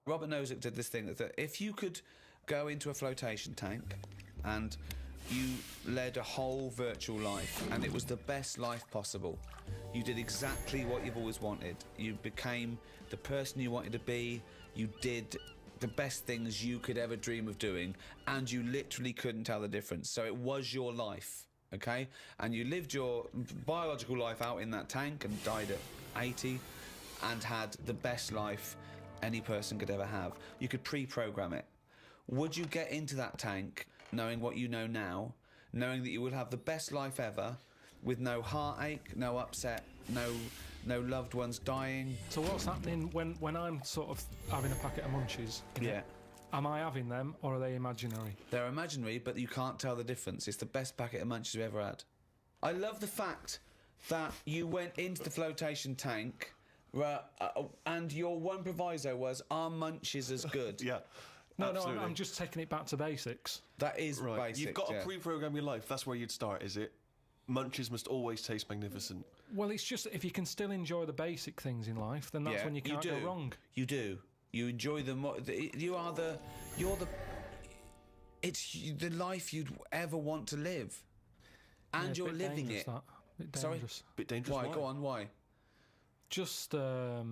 Robert Nozick did this thing that if you could go into a flotation tank and you led a whole virtual life and it was the best life possible, you did exactly what you've always wanted. You became the person you wanted to be, you did the best things you could ever dream of doing, and you literally couldn't tell the difference. So it was your life, okay? And you lived your biological life out in that tank and died at 80 and had the best life any person could ever have. You could pre-program it. Would you get into that tank knowing what you know now, knowing that you will have the best life ever, with no heartache, no upset, no loved ones dying? So what's happening when I'm sort of having a packet of munchies? Yeah. Am I having them, or are they imaginary? They're imaginary, but you can't tell the difference. It's the best packet of munchies you've ever had. I love the fact that you went into the flotation tank, and your one proviso was, are munchies as good? Yeah. No, absolutely. I'm just taking it back to basics. That is basic. You've got to pre-program your life. That's where you'd start, is it? Munchies must always taste magnificent. Well, it's just if you can still enjoy the basic things in life, then that's when you can't go wrong. You do. You enjoy them. It's the life you'd ever want to live, and you're living it. Bit dangerous. Sorry, Bit dangerous. Why? Go on. Why? Just I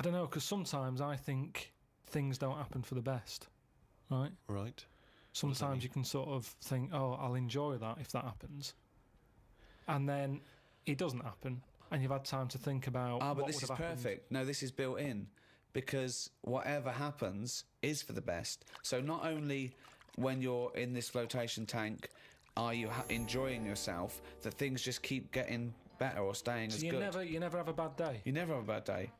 don't know, because sometimes I think things don't happen for the best, right? Right. Sometimes you can sort of think, oh, I'll enjoy that if that happens. And then it doesn't happen, and you've had time to think about but this is perfect. No, this is built in, because whatever happens is for the best. So not only when you're in this flotation tank are you enjoying yourself, that things just keep getting better or staying as good. You never have a bad day? You never have a bad day.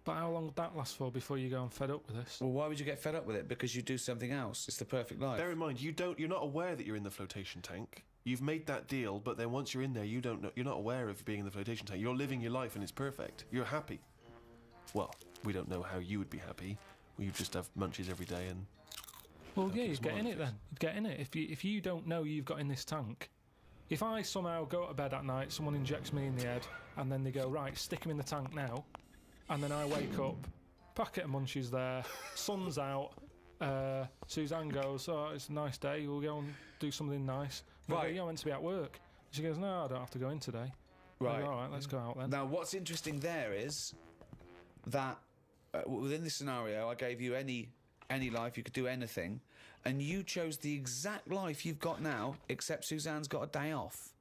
But how long would that last for before you go and fed up with this? Well, why would you get fed up with it? Because you do something else. It's the perfect life. Bear in mind, you're not aware that you're in the flotation tank. You've made that deal, but then once you're in there, you don't know. You're not aware of being in the flotation tank. You're living your life, and it's perfect. You're happy. Well, we don't know how you would be happy. Well, you just have munchies every day and. Well, yeah, you'd get in it then. You'd get in it if you don't know you've got in this tank. If I somehow go to bed at night, someone injects me in the head, and then they go, right, stick him in the tank now. And then I wake up, packet of munchies there, sun's out, Suzanne goes, oh, it's a nice day, we'll go and do something nice. And I go, yeah, I'm meant to be at work. She goes, no, I don't have to go in today. Right. I go, all right, let's go out then. Now, what's interesting there is that within this scenario, I gave you any life, you could do anything, and you chose the exact life you've got now, except Suzanne's got a day off.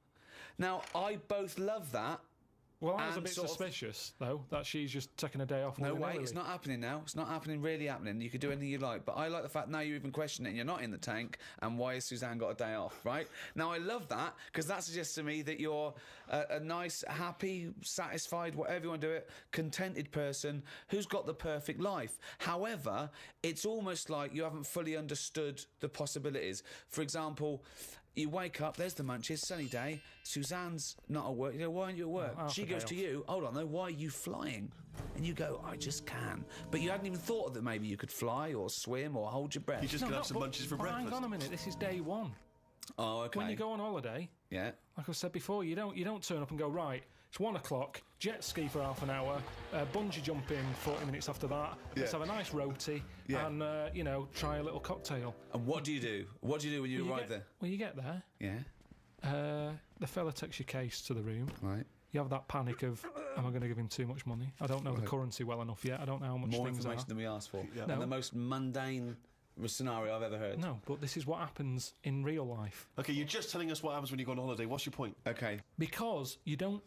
Now, I both love that. Well, I was a bit suspicious, though, that she's just taking a day off. No way, it's not happening now. It's not really happening. You could do anything you like. But I like the fact now you're even questioning it and you're not in the tank, and why has Suzanne got a day off, right? Now, I love that, because that suggests to me that you're a nice, happy, satisfied, whatever you want to do it, contented person who's got the perfect life. However, it's almost like you haven't fully understood the possibilities. For example, you wake up, there's the munchies, sunny day, Suzanne's not at work. You go, why aren't you at work? She goes to you, hold on though, why are you flying? And you go, I just can. But you hadn't even thought that maybe you could fly or swim or hold your breath. You just could have some munchies for breakfast. Hang on a minute, this is day one. Oh, okay. When you go on holiday, yeah, like I said before, you don't turn up and go, right, it's 1 o'clock, jet ski for half an hour, bungee jumping 40 minutes after that, let's have a nice roti, and, try a little cocktail. And what do you do? What do you do when you arrive there? Well, you get there. Yeah. The fella takes your case to the room. Right. You have that panic of, am I going to give him too much money? I don't know the currency well enough yet. I don't know how much More things information are. than we asked for. Yeah. And the most mundane scenario I've ever heard. No, but this is what happens in real life. Okay, you're just telling us what happens when you go on holiday. What's your point? Okay. Because you don't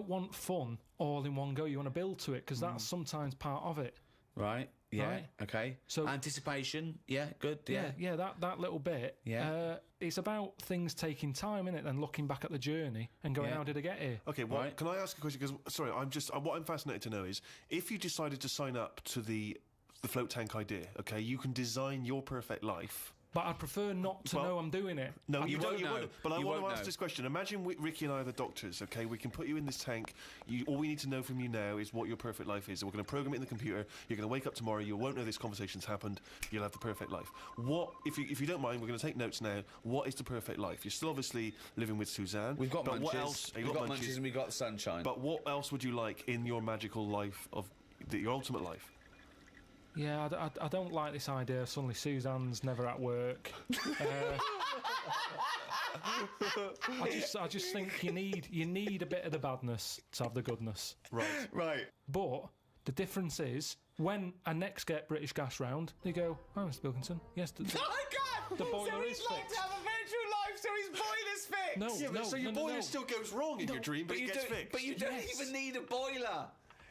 want fun all in one go. You want to build to it, because that's sometimes part of it. Right. Yeah. Right. Okay. So anticipation. Yeah. Good. Yeah. Yeah. That little bit. Yeah. It's about things taking time, innit? Then looking back at the journey and going, how did I get here? Okay. Well, can I ask a question? Because sorry, what I'm fascinated to know is if you decided to sign up to the float tank idea. Okay, you can design your perfect life. But I'd prefer not to know I'm doing it. No, you won't know. won't. But I want to ask this question. Imagine Ricky and I are the doctors, okay? We can put you in this tank. All we need to know from you now is what your perfect life is. We're going to program it in the computer. You're going to wake up tomorrow. You won't know this conversation's happened. You'll have the perfect life. What, if you don't mind, we're going to take notes now. What is the perfect life? You're still obviously living with Suzanne. We've got munchies. What else? We've got munchies and we've got sunshine. But what else would you like in your magical life, your ultimate life? Yeah, I don't like this idea. Suddenly Suzanne's never at work. I just think you need a bit of the badness to have the goodness. Right. But the difference is when I next get British Gas round, they go, "Oh, Mr. Pilkington, yes, the boiler is like fixed." to have a virtual life, so his boiler's fixed. No, Yeah, but so your boiler still goes wrong in your dream, but it gets fixed. But you don't even need a boiler.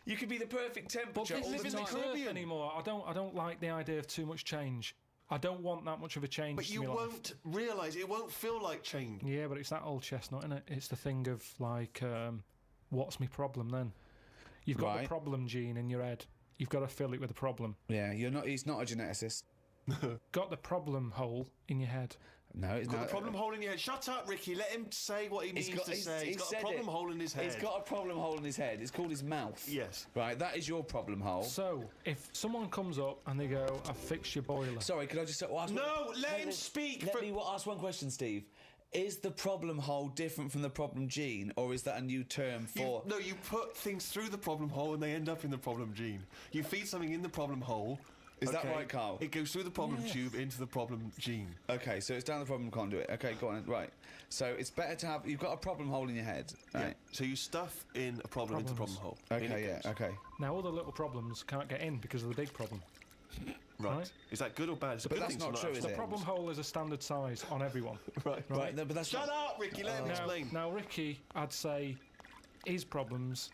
You could be the perfect temperature But all this the isn't time. Earth anymore. I don't like the idea of too much change. I don't want that much of a change. But you won't realise, it won't feel like change. Yeah, but it's that old chestnut, isn't it? It's the thing of like, what's my problem then? You've got the problem gene in your head. You've got to fill it with a problem. Yeah, he's not a geneticist. Got the problem hole in your head. No, it's Got not. the problem hole in your head. Shut up, Ricky. Let him say what he means to say. He's got a problem hole in his head. He's got a problem hole in his head. It's called his mouth. Yes. Right, that is your problem hole. So, if someone comes up and they go, "I've fixed your boiler." Sorry, could I just ask... No, let him speak. Let me ask one question, Steve. Is the problem hole different from the problem gene, or is that a new term for... No, you put things through the problem hole and they end up in the problem gene. You feed something in the problem hole... Is that right, Karl? It goes through the problem tube into the problem gene. Okay, so it's down the problem conduit. Okay, go on. Right. So it's better to have... You've got a problem hole in your head, right? Yeah. So you stuff in a problem into the problem hole. Okay, yeah, okay. Now, all the little problems can't get in because of the big problem. Right. Is that good or bad? It's a But good that's thing not to true, have. is The it? problem hole is a standard size on everyone. Right. No, but that's Shut up, Ricky. Let him explain. Now, Ricky, I'd say his problems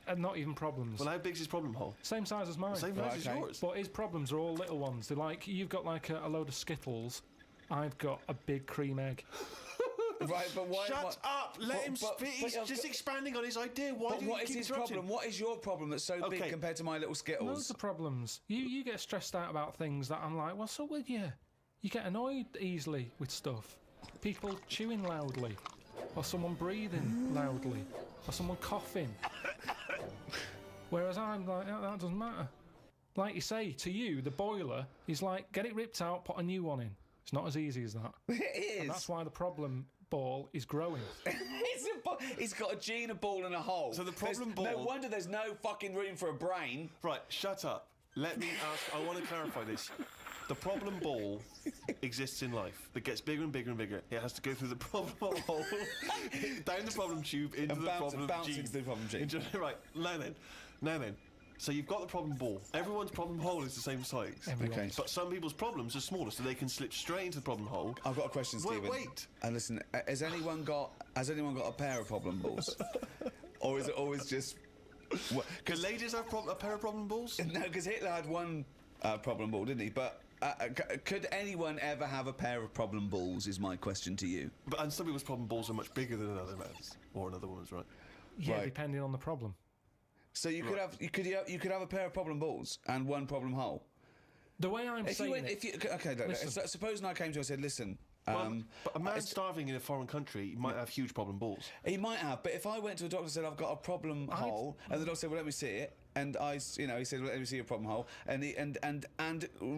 are not even problems. Well, how big's his problem hole? Same size as mine. Same size as yours. But his problems are all little ones. They're like, you've got like a load of Skittles. I've got a big cream egg. Right, but why... Shut up! Let him speak. He's just expanding on his idea. Why do you what is keep his interrupting? problem? What is your problem that's so big compared to my little Skittles? Loads of problems. You get stressed out about things that I'm like, what's up with you? You get annoyed easily with stuff. People chewing loudly. Or someone breathing loudly. Or someone coughing. Whereas I'm like, that doesn't matter. Like you say, to you, the boiler is like, get it ripped out, put a new one in. It's not as easy as that. It is. And that's why the problem ball is growing. He's got a gene, a ball and a hole. So the problem ball... No wonder there's no fucking room for a brain. Right, shut up. Let me ask... I want to clarify this. The problem ball exists in life. That gets bigger and bigger and bigger. It has to go through the problem hole, down the problem tube, into the problem bouncing gene. to the problem gene. Right, now then. So you've got the problem ball. Everyone's problem hole is the same size. Okay. But some people's problems are smaller, so they can slip straight into the problem hole. I've got a question, Stephen. Wait. And listen, has anyone got a pair of problem balls? Or is it always just... Can ladies have a pair of problem balls? No, because Hitler had one problem ball, didn't he? But could anyone ever have a pair of problem balls, is my question to you. And some people's problem balls are much bigger than another man's. Or another woman's, right? Yeah, Right. depending on the problem. So you could have you could have a pair of problem balls and one problem hole. The way I'm saying Look, supposing I came to you and said, listen... but a man starving in a foreign country might have huge problem balls. He might have, but if I went to a doctor and said I've got a problem hole, and the doctor said, "Well, let me see it," and he said, "Well, let me see your problem hole," and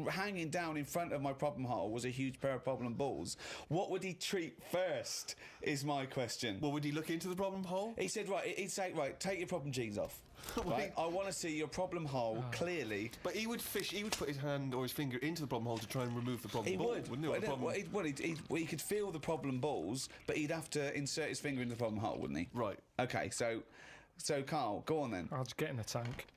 hanging down in front of my problem hole was a huge pair of problem balls. What would he treat first? Is my question. Well, would he look into the problem hole? He said, he'd say, take your problem genes off. Right? I want to see your problem hole clearly. But he would put his hand or his finger into the problem hole to try and remove the problem ball, wouldn't he? He could feel the problem balls, but he'd have to insert his finger into the problem hole, wouldn't he? Right. Okay, so Karl, go on then. I'll just get in the tank.